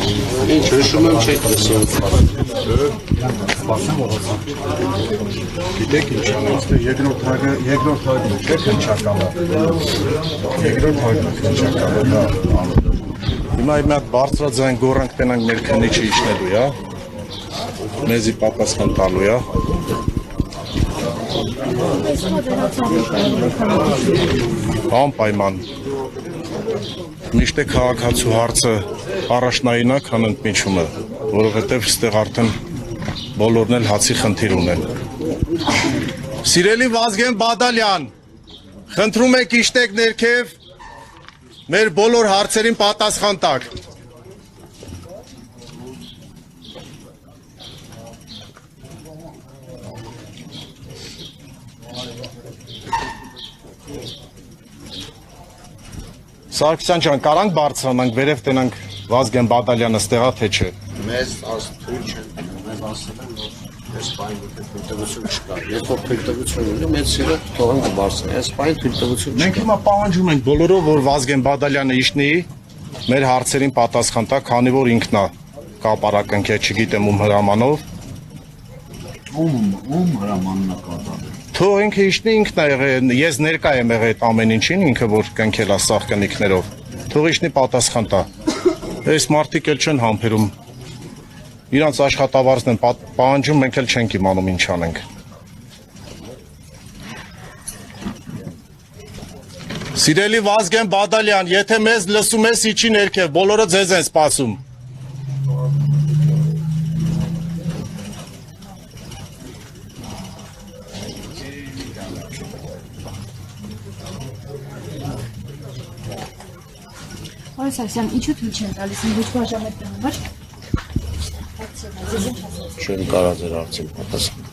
Ինչ հիշում եմ չեք լսում։ Գիտեք ինչ անես, երկրորդ հայտնի չէ քնչակալը։ Երկրորդ հայտնի քնչակալը դա։ Հիմա մի հատ բարձրաձայն գորանք տենանք մեր քննիչը իջնելու, հա։ Մեզի պատասխան տալու, հա։ Անպայման։ Միշտ է քաղաքացու հարցը առաջնային է, քան ընդմիջումը, որովհետև այստեղ արդեն բոլորն էլ հացի խնդիր ունեն։ Սիրելի Վազգեն Բադալյան, խնդրում եք իջտեք ներքև, մեր բոլոր հարցերին պատասխան տաք։ Սարգսյան ջան, կարանք բարձրանանք, վերև տենանք Վազգեն Բադալյանը ստեղա թե չէ։ Մեզ թույլ չեն, մեզ ասել են, որ այս պայն թույլտվություն չկա։ Երբ որ թույլտվություն ունի, մեծ սիրը թողանք բարձրան, այս պայն թույլտվություն չկա։ Մենք հիմա պահանջում ենք բոլորով, որ Վազգեն Բադալյանը իջնի, մեր հարցերին պատասխան տա, քանի որ ինքն է կապարակնքե, չգիտեմ ում հրամանով։ Ում հրամանն է կատարել։ Թող ինքը իջնի, ինքն է եղել, ես ներկա եմ եղել այդ ամեն ինչին, ինքը որ կնքել է սաղ կնիքներով, թող իջնի պատասխան տա։ Այս մարդիկ էլ չեն համբերում, իրանց աշխատավարձն են պահանջում, մենք էլ չենք իմանում ինչ անենք։ Սիրելի Վազգեն Բադալյան, եթե մեզ լսում ես իջի ներքև, բոլորը ձեզ են սպասում։ Պարոն Սարգսյան, ինչու թույլ չեն տալիս, ոչ բաժանմետն համար։ Չեն կարա ձեր հարցին պատասխան։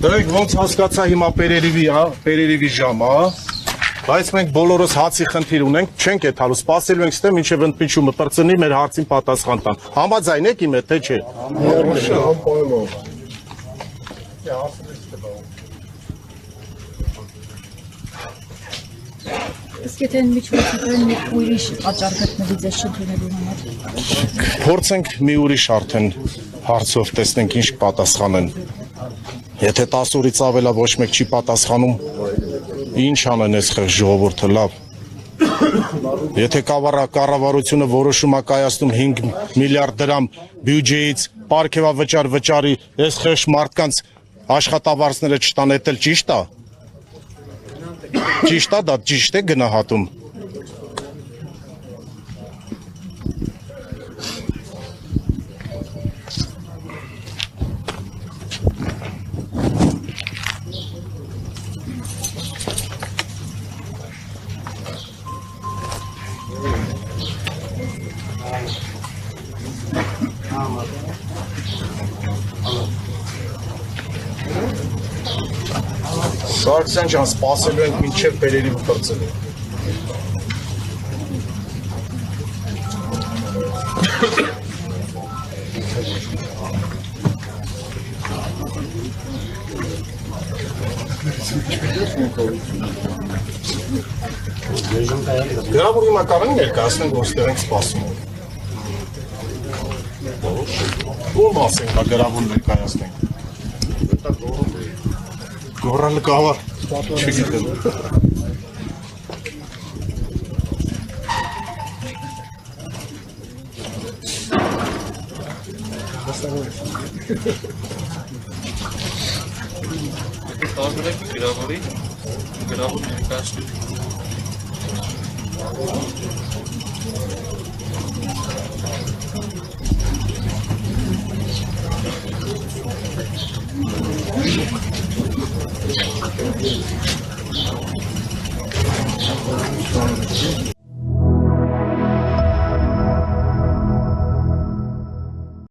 Դրեք ոնց հասկացա հիմա Պերերիվի, հա, Պերերիվի ժամ, հա։ Բայց մենք բոլորս հացի խնդիր ունենք, չենք եթալու, սպասելու ենք ստե մինչև ընդմիջումը պրծնի մեր հարցին պատասխան տան։ Համաձայն եք իմ հետ, թե չէ։ Իսկ եթե միջոցին մի ուրիշ պատճառ գտնվի ձեզ շփվելու համար։ Փորձենք մի ուրիշ արդեն հարցով տեսնենք ինչ պատասխանեն։ Եթե 10 օրից ավելա ոչ մեկ չի պատասխանում, ինչ անեն այս խեղճ ժողովուրդը լավ։ Եթե կառավարությունը որոշում է կայացնում 5 միլիարդ դրամ բյուջեից պարգևավճար վճարի, այս խեղճ մարդկանց աշխատավարձները չտան, դա ճիշտ է։ Ճիշտ է, դա ճիշտ է գնահատում։ Սարգսյան ջան, սպասելու ենք մինչև Պերերիվ պրծելու։ Գրավոր հիմա կարան ներկայացնենք, որ ստեղ ենք սպասում։ Ում ասենք, հա գրավոր ներկայացնենք։ Գորալը կավար, չգիտեմ։ Տարբերակ գրավորի, գրավոր ներկայացնում։